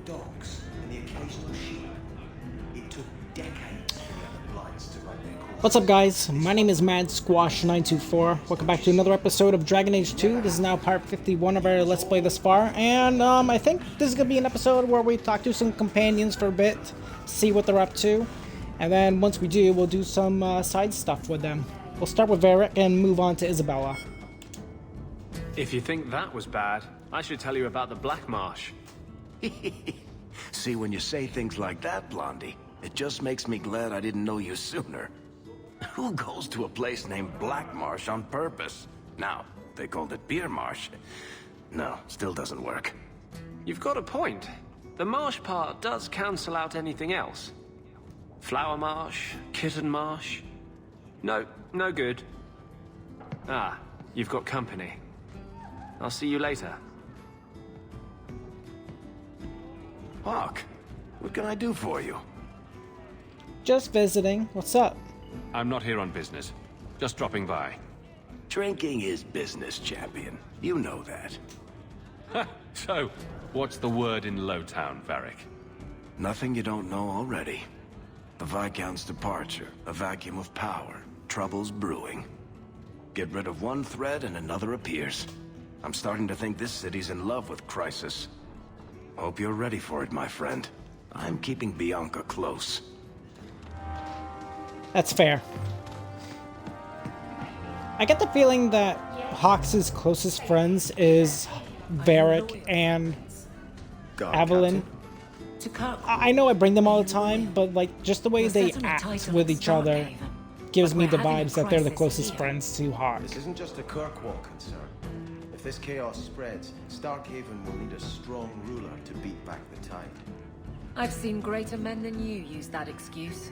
dogs, and the occasional sheep. It took decades for the other Blights to run their course. What's up, guys? My name is Mad Squash 924. Welcome back to another episode of Dragon Age 2. This is now part 51 of our Let's Play thus far, and I think this is going to be an episode where we talk to some companions for a bit, see what they're up to, and then once we do, we'll do some side stuff with them. We'll start with Varric and move on to Isabella. If you think that was bad, I should tell you about the Black Marsh. See, when you say things like that, Blondie, it just makes me glad I didn't know you sooner. Who goes to a place named Black Marsh on purpose? Now, they called it Beer Marsh. No, still doesn't work. You've got a point. The marsh part does cancel out anything else. Flower Marsh, Kitten Marsh. No, no good. Ah, you've got company. I'll see you later. Hawk, what can I do for you? Just visiting. What's up? I'm not here on business. Just dropping by. Drinking is business, champion. You know that. So, what's the word in Lowtown, Varric? Nothing you don't know already. The Viscount's departure, a vacuum of power, troubles brewing. Get rid of one thread and another appears. I'm starting to think this city's in love with Crisis. Hope you're ready for it, my friend. I'm keeping Bianca close. That's fair. I get the feeling that Hawks' closest friends is Varric and Evelyn. I know I bring them all the time, but like just the way they act with each other gives me the vibes that they're the closest friends to Hawks. This isn't just a Kirkwall concern. If this chaos spreads, Starkhaven will need a strong ruler to beat back the tide. I've seen greater men than you use that excuse.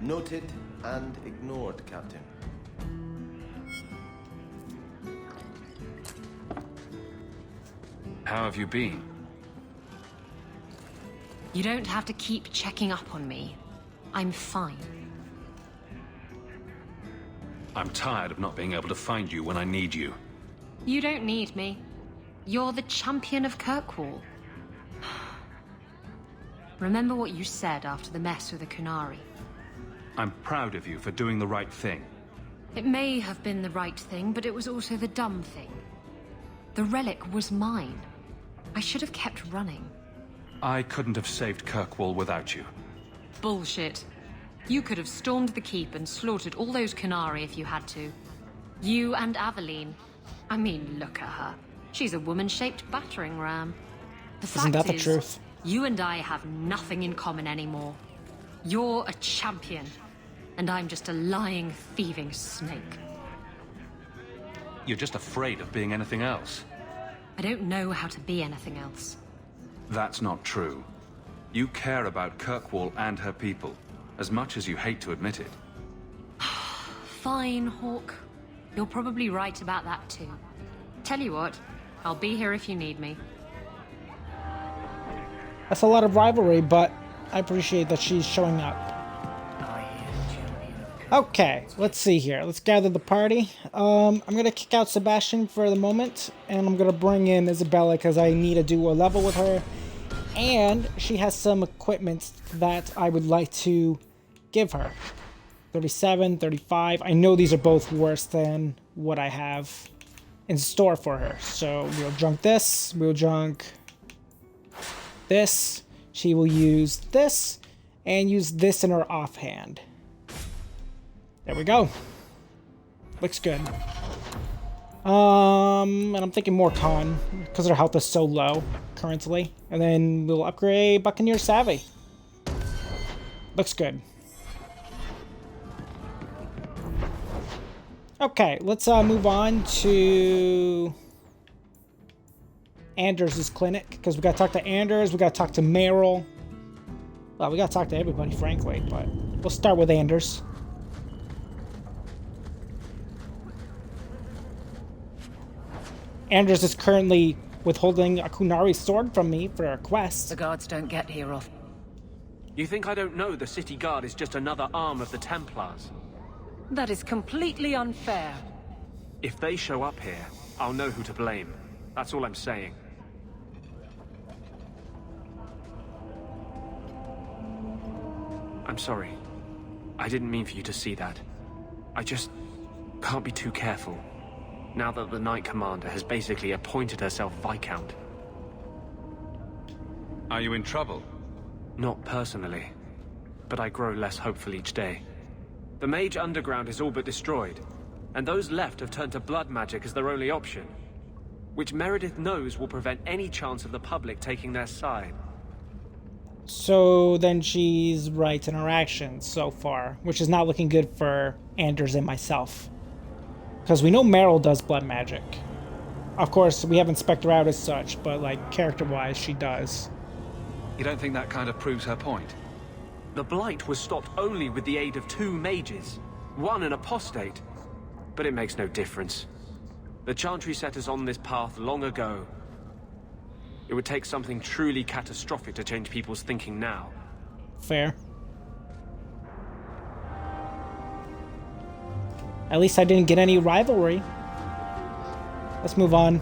Noted and ignored, Captain. How have you been? You don't have to keep checking up on me. I'm fine. I'm tired of not being able to find you when I need you. You don't need me. You're the champion of Kirkwall. Remember what you said after the mess with the Qunari. I'm proud of you for doing the right thing. It may have been the right thing, but it was also the dumb thing. The relic was mine. I should have kept running. I couldn't have saved Kirkwall without you. Bullshit. You could have stormed the keep and slaughtered all those Qunari if you had to. You and Aveline. I mean, look at her. She's a woman-shaped battering ram. The Isn't that fact the is, truth? you and I have nothing in common anymore. You're a champion, and I'm just a lying, thieving snake. You're just afraid of being anything else. I don't know how to be anything else. That's not true. You care about Kirkwall and her people, as much as you hate to admit it. Fine, Hawk. You're probably right about that too. Tell you what, I'll be here if you need me. That's a lot of rivalry, but I appreciate that she's showing up. Okay, let's see here. Let's gather the party. I'm going to kick out Sebastian for the moment, and I'm going to bring in Isabella because I need to do a level with her. And she has some equipment that I would like to give her. 37, 35. I know these are both worse than what I have in store for her. So we'll junk this. We'll junk this. She will use this and use this in her offhand. There we go. Looks good. And I'm thinking more con because her health is so low currently. And then we'll upgrade Buccaneer Savvy. Looks good. Okay, let's move on to Anders' clinic, because we gotta talk to Anders, we gotta talk to Meryl. Well, we gotta talk to everybody, frankly, but we'll start with Anders. Anders is currently withholding a Qunari sword from me for a quest. The guards don't get here often. You think I don't know the city guard is just another arm of the Templars? That is completely unfair. If they show up here, I'll know who to blame. That's all I'm saying. I'm sorry. I didn't mean for you to see that. I just can't be too careful, now that the Knight Commander has basically appointed herself Viscount. Are you in trouble? Not personally, but I grow less hopeful each day. The Mage Underground is all but destroyed, and those left have turned to blood magic as their only option, which Meredith knows will prevent any chance of the public taking their side. So then she's right in her actions so far, which is not looking good for Anders and myself. Because we know Meryl does blood magic. Of course, we haven't spec'd her out as such, but like character-wise, she does. You don't think that kind of proves her point? The Blight was stopped only with the aid of 2 mages, one an apostate. But it makes no difference. The Chantry set us on this path long ago. It would take something truly catastrophic to change people's thinking now. Fair. At least I didn't get any rivalry. Let's move on.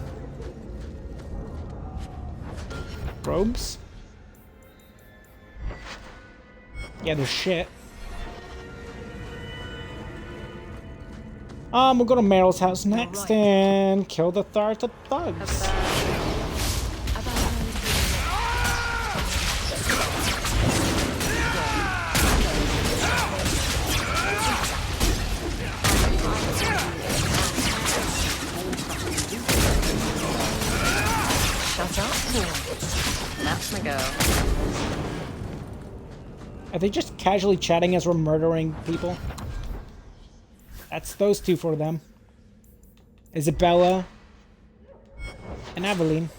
Robes? Yeah, there's shit. We'll go to Meryl's house next and kill the Tharta thugs. Shut up. That's my girl. Are they just casually chatting as we're murdering people? That's those two for them. Isabella and Aveline.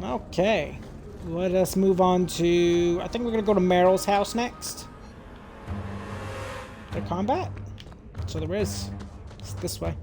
Okay. Let us move on to... I think we're going to go to Meryl's house next. Their combat? So there is. It's this way.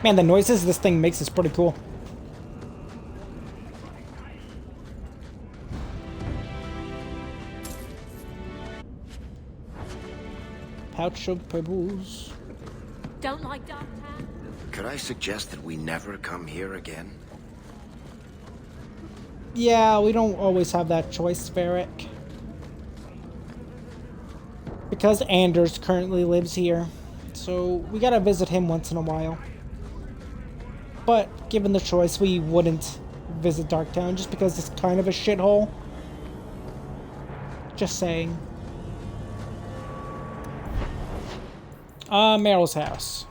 Man, the noises this thing makes is pretty cool. Pouch of pebbles. Don't like Darktown? Could I suggest that we never come here again? Yeah, we don't always have that choice, Varric. Because Anders currently lives here, so we gotta visit him once in a while. But given the choice, we wouldn't visit Darktown just because it's kind of a shithole. Just saying. Meryl's house.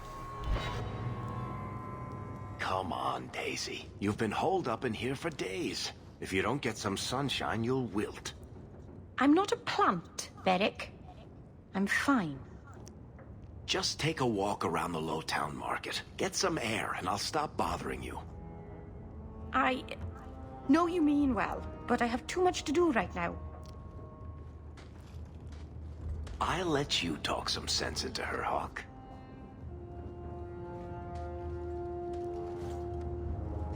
Come on, Daisy. You've been holed up in here for days. If you don't get some sunshine, you'll wilt. I'm not a plant, Varric. I'm fine. Just take a walk around the Lowtown Market. Get some air, and I'll stop bothering you. I know you mean well, but I have too much to do right now. I'll let you talk some sense into her, Hawk.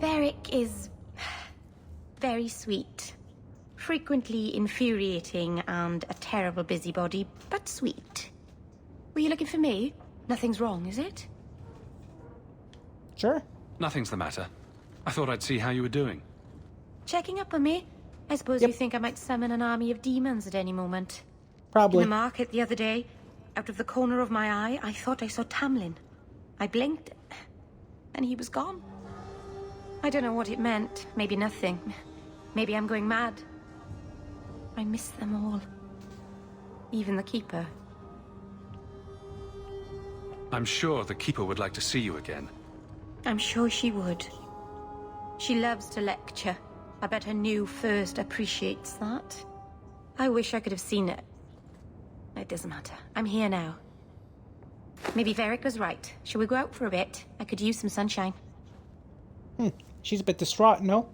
Varric is very sweet. Frequently infuriating and a terrible busybody, but sweet. Were you looking for me? Nothing's wrong, is it? Sure. Nothing's the matter. I thought I'd see how you were doing. Checking up on me? I suppose Yep. you think I might summon an army of demons at any moment. Probably. In the market the other day, out of the corner of my eye, I thought I saw Tamlin. I blinked, and he was gone. I don't know what it meant. Maybe nothing. Maybe I'm going mad. I miss them all. Even the Keeper. I'm sure the Keeper would like to see you again. I'm sure she would. She loves to lecture. I bet her new first appreciates that. I wish I could have seen it. It doesn't matter. I'm here now. Maybe Varric was right. Shall we go out for a bit? I could use some sunshine. She's a bit distraught, no?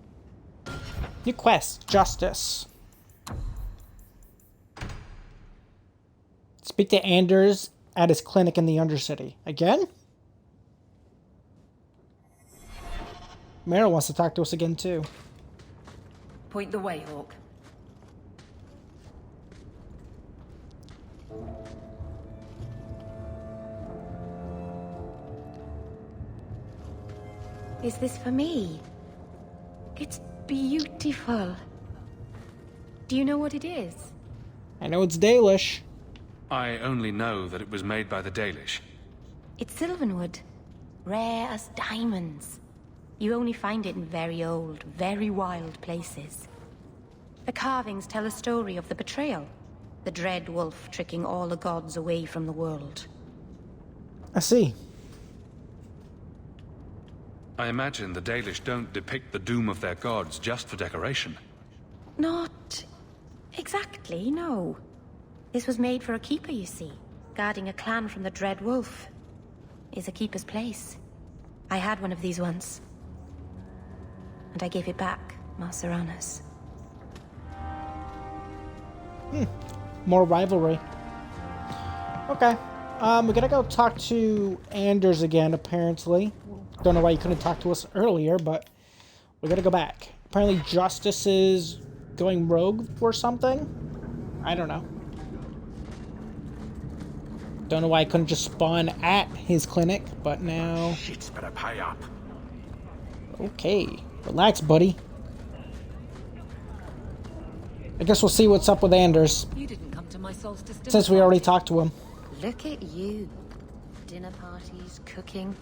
New quest, Justice. Speak to Anders at his clinic in the Undercity. Again? Meryl wants to talk to us again, too. Point the way, Hawk. Is this for me? It's beautiful. Do you know what it is? I know it's Dalish. I only know that it was made by the Dalish. It's Sylvanwood. Rare as diamonds. You only find it in very old, very wild places. The carvings tell a story of the betrayal. The Dread Wolf tricking all the gods away from the world. I see. I imagine the Dalish don't depict the doom of their gods just for decoration. Not exactly, no. This was made for a keeper, you see. Guarding a clan from the Dread Wolf is a keeper's place. I had one of these once. And I gave it back, Marceranas. More rivalry. Okay. We gotta go talk to Anders again, apparently. Don't know why you couldn't talk to us earlier, but we gotta go back. Apparently Justice is going rogue or something? I don't know. Don't know why I couldn't just spawn at his clinic, but now... Shit's better pay up. Okay. Relax, buddy. I guess we'll see what's up with Anders, You didn't come to my solstice dinner since we already party. talked to him. Look at you. Dinner parties, cooking.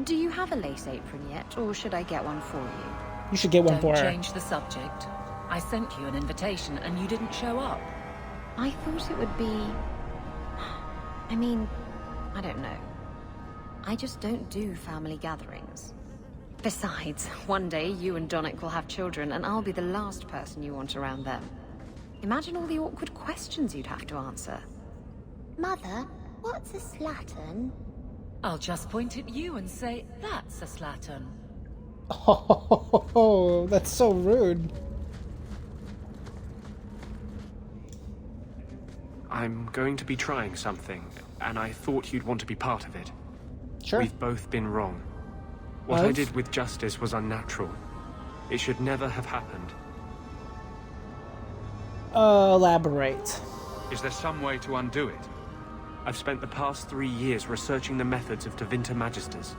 Do you have a lace apron yet, or should I get one for you? You should get one Don't for her. change the subject. I sent you an invitation and you didn't show up. I thought it would be... I mean, I don't know. I just don't do family gatherings. Besides, one day you and Donnic will have children, and I'll be the last person you want around them. Imagine all the awkward questions you'd have to answer. Mother, what's a slattern? I'll just point at you and say, that's a slattern. Oh, that's so rude. I'm going to be trying something, and I thought you'd want to be part of it. Sure. We've both been wrong. What I Of? did with Justice was unnatural. It should never have happened. Elaborate. Is there some way to undo it? I've spent the past 3 years researching the methods of Tevinter Magisters.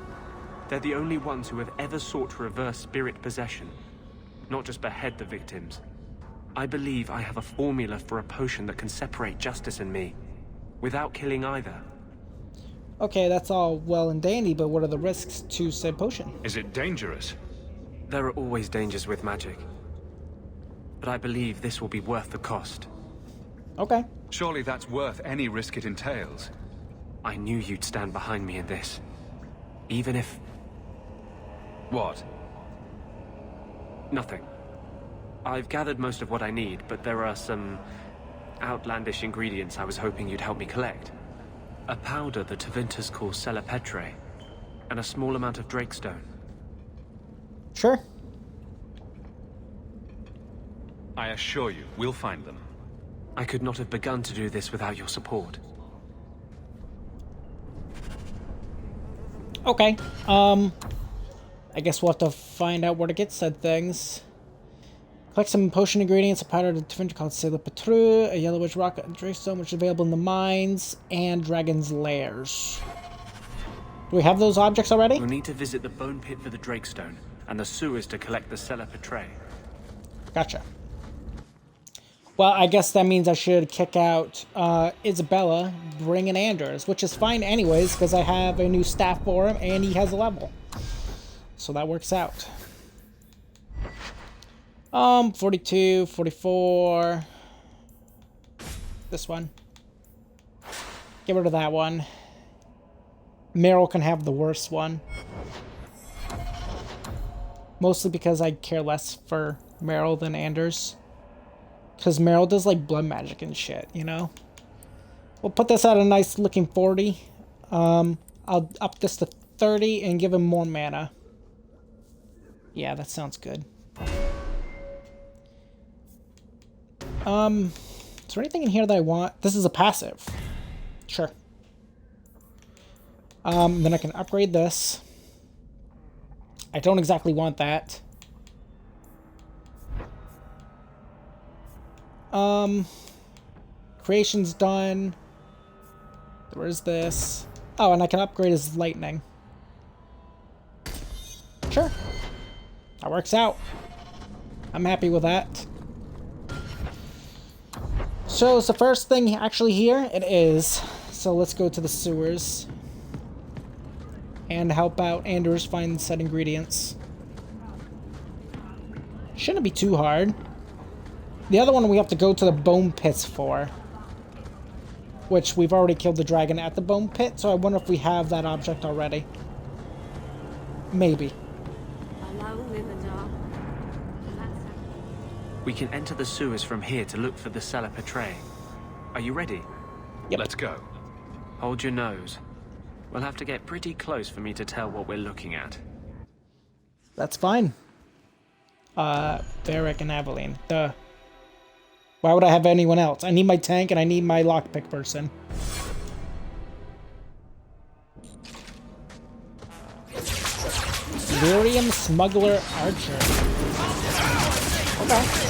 They're the only ones who have ever sought to reverse spirit possession, not just behead the victims. I believe I have a formula for a potion that can separate Justice and me, without killing either. Okay, that's all well and dandy, but what are the risks to said potion? Is it dangerous? There are always dangers with magic. But I believe this will be worth the cost. Okay. Surely that's worth any risk it entails. I knew you'd stand behind me in this. Even if... What? Nothing. I've gathered most of what I need, but there are some outlandish ingredients I was hoping you'd help me collect. A powder the Tevinters call Celepetre, and a small amount of Drakestone. Sure. I assure you, we'll find them. I could not have begun to do this without your support. Okay. I guess we'll have to find out where to get said things. Collect some potion ingredients, a powder of Tevinter called Celepetre, a yellowish rock, and Drakestone, which is available in the mines, and Dragon's Lairs. Do we have those objects already? You'll need to visit the Bone Pit for the Drakestone, and the sewers to collect the Celepetre. Gotcha. Well, I guess that means I should kick out Isabella, bring in Anders, which is fine anyways, because I have a new staff for him, and he has a level. So that works out. 42, 44. This one. Get rid of that one. Meryl can have the worst one. Mostly because I care less for Meryl than Anders. Because Meryl does like blood magic and shit, you know? We'll put this at a nice looking 40. I'll up this to 30 and give him more mana. Yeah, that sounds good. Is there anything in here that I want? This is a passive. Sure. Then I can upgrade this. I don't exactly want that. Creation's done. Where's this? Oh, and I can upgrade his lightning. Sure. That works out. I'm happy with that. So, is the first thing actually here? It is. So let's go to the sewers. And help out Anders find said ingredients. Shouldn't be too hard. The other one we have to go to the bone pits for. Which we've already killed the dragon at the bone pit, so I wonder if we have that object already. Maybe. We can enter the sewers from here to look for the Sella Petrae. Are you ready? Yep. Let's go. Hold your nose. We'll have to get pretty close for me to tell what we're looking at. That's fine. Varric and Aveline. Duh. Why would I have anyone else? I need my tank and I need my lockpick person. Lyrium Smuggler Archer. Okay.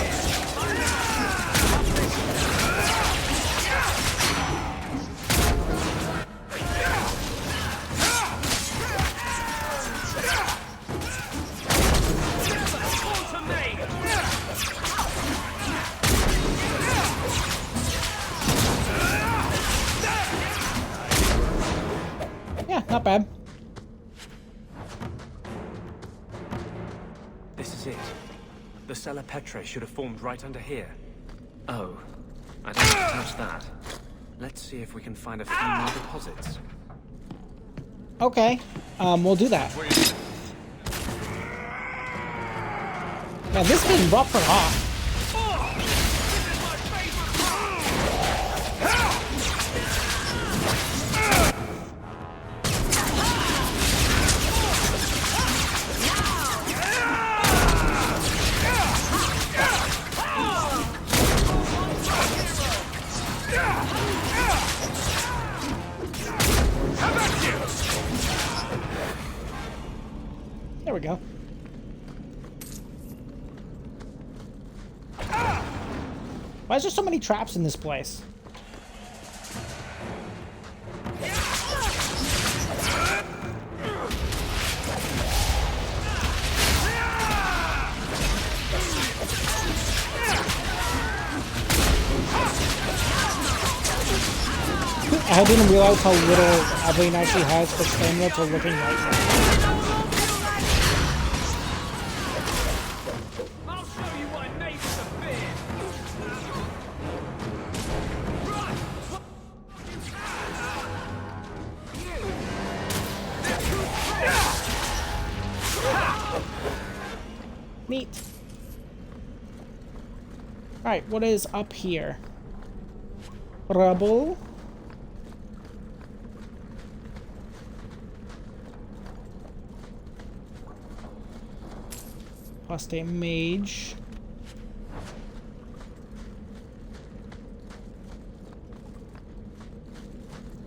Yeah, not bad. This is it. The Sella Petrae should have formed right under here. Oh, I don't touch that. Let's see if we can find a few more deposits. Okay, we'll do that. Yeah, this has been rough for off. There we go. Why is there so many traps in this place? I didn't realize how little Aveline actually has for stamina till looking right now. I'll show you what makes a bid. Neat. Alright, what is up here? Rubble. Apostate Mage.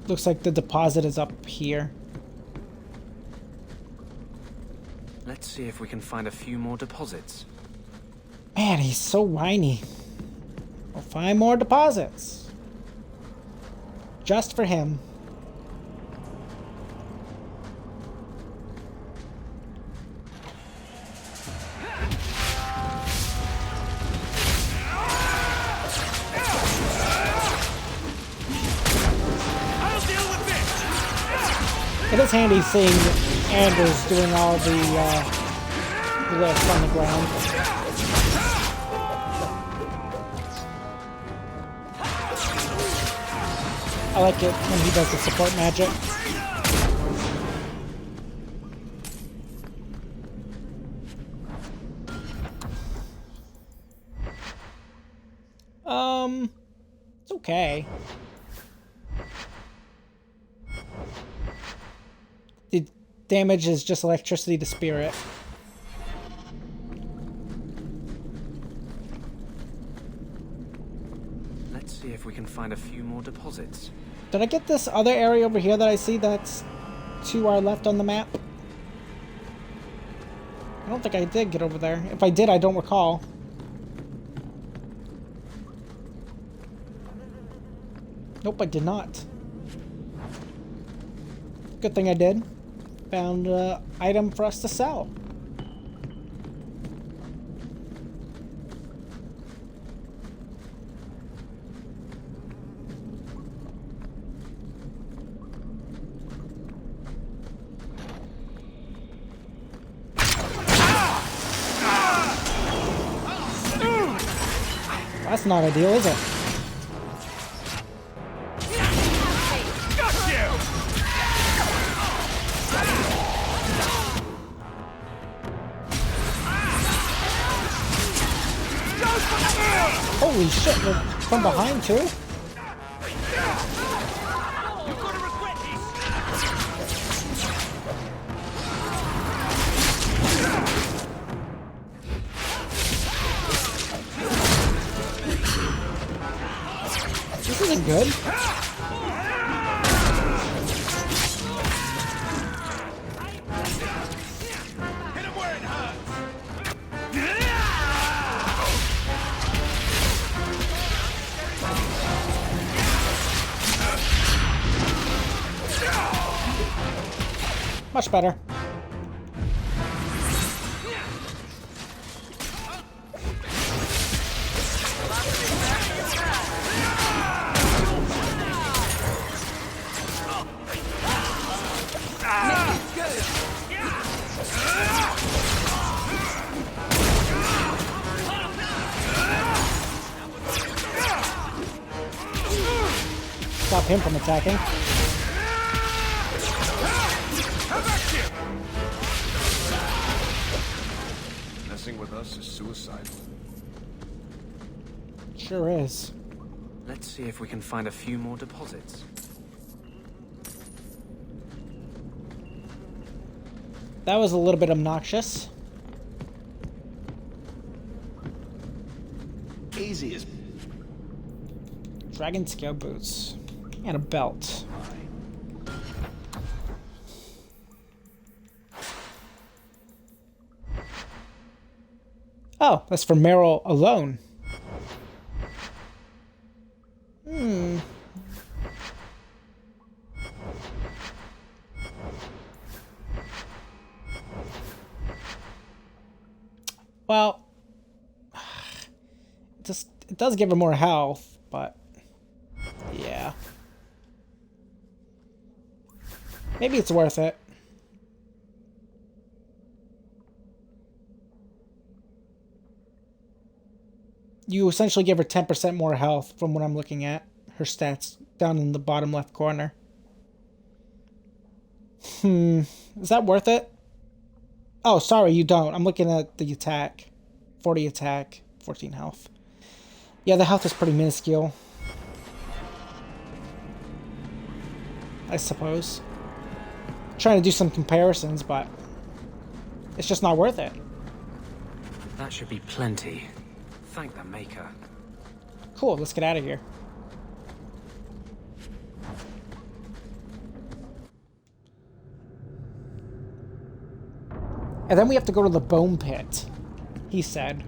Looks like the deposit is up here. Let's see if we can find a few more deposits. Man, he's so whiny. We'll find more deposits. Just for him. It is handy seeing Anders doing all the glyphs on the ground. I like it when he does the support magic. It's okay. The damage is just electricity to spirit. Let's see if we can find a few more deposits. Did I get this other area over here that I see that's to our left on the map. I don't think I did get over there. If I did, I don't recall. Nope, I did not. Good thing I did. Found an item for us to sell. That's not ideal, is it? Holy shit, they're from behind too? This isn't good. Much better. Stop him from attacking. Messing with us is suicide. Sure is. Let's see if we can find a few more deposits. That was a little bit obnoxious. Easy as Dragon scale boots. And a belt. Oh, that's for Meryl alone. Well, it does give her more health, but yeah. Maybe it's worth it. You essentially give her 10% more health from what I'm looking at. Her stats down in the bottom left corner. Is that worth it? Oh, sorry, you don't. I'm looking at the attack. 40 attack, 14 health. Yeah, the health is pretty minuscule. I suppose. Trying to do some comparisons, but it's just not worth it. That should be plenty. Thank the Maker. Cool, let's get out of here. And then we have to go to the bone pit, he said.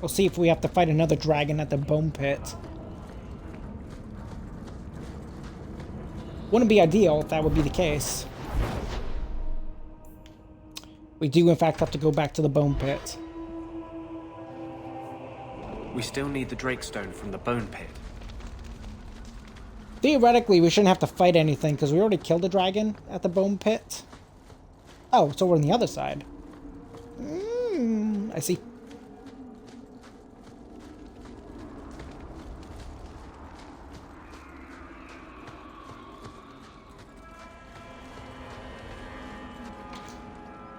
We'll see if we have to fight another dragon at the bone pit. Wouldn't be ideal if that would be the case. We do in fact have to go back to the bone pit. We still need the Drakestone from the Bone Pit. Theoretically, we shouldn't have to fight anything because we already killed a dragon at the bone pit. Oh, so we're on the other side. I see.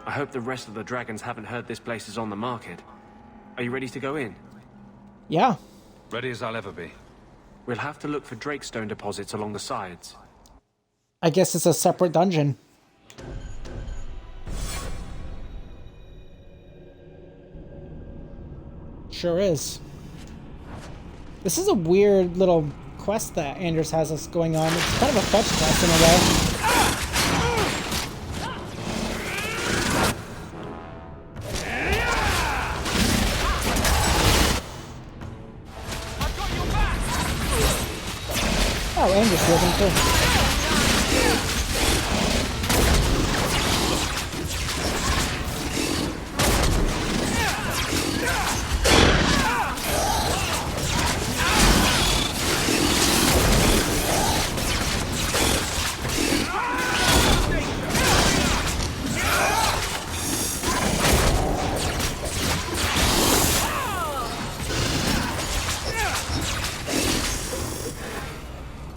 I hope the rest of the dragons haven't heard this place is on the market. Are you ready to go in? Yeah. Ready as I'll ever be. We'll have to look for Drakestone deposits along the sides. I guess it's a separate dungeon. Sure is. This is a weird little quest that Anders has us going on. It's kind of a fetch quest in a way. Oh, Anders healed him too.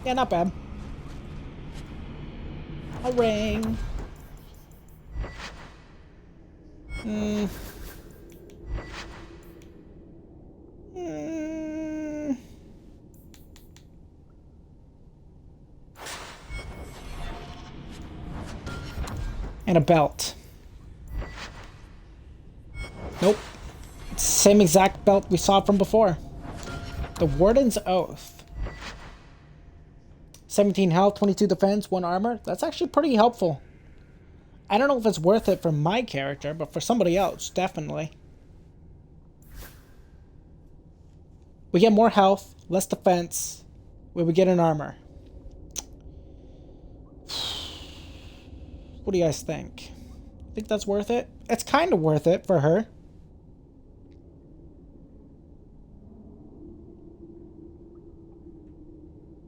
Yeah, not bad. A ring. And a belt. Nope. It's the same exact belt we saw from before. The Warden's Oath. 17 health, 22 defense, 1 armor. That's actually pretty helpful. I don't know if it's worth it for my character, but for somebody else, definitely. We get more health, less defense, when we get an armor. What do you guys think? Think that's worth it? It's kind of worth it for her.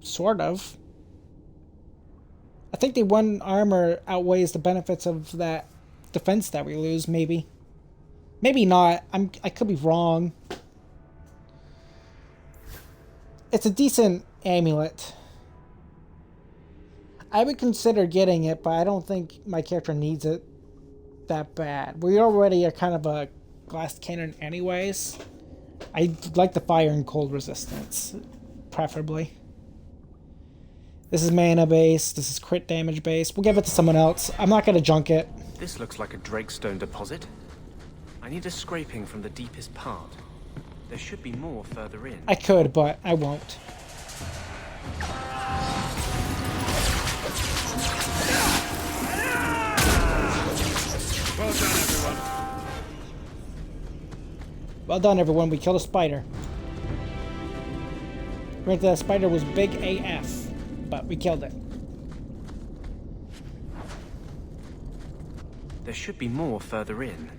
Sort of. I think the 1 armor outweighs the benefits of that defense that we lose, maybe. Maybe not. I could be wrong. It's a decent amulet. I would consider getting it, but I don't think my character needs it that bad. We already are kind of a glass cannon anyways. I like the fire and cold resistance, preferably. This is mana base, this is crit damage base. We'll give it to someone else. I'm not going to junk it. This looks like a Drakestone deposit. I need a scraping from the deepest part. There should be more further in. I could, but I won't. Well done, everyone. Well done, everyone. We killed a spider. Granted, that spider was big AF. But we killed it. There should be more further in.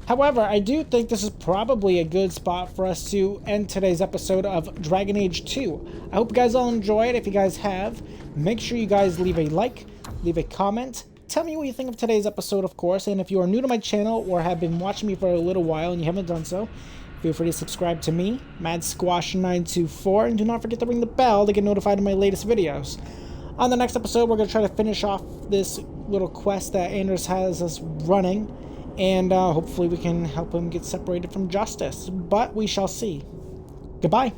However, I do think this is probably a good spot for us to end today's episode of Dragon Age 2. I hope you guys all enjoyed. If you guys have, make sure you guys leave a like, leave a comment. Tell me what you think of today's episode, of course. And if you are new to my channel or have been watching me for a little while and you haven't done so, feel free to subscribe to me, MadSquash924, and do not forget to ring the bell to get notified of my latest videos. On the next episode, we're going to try to finish off this little quest that Anders has us running, and hopefully we can help him get separated from justice. But we shall see. Goodbye.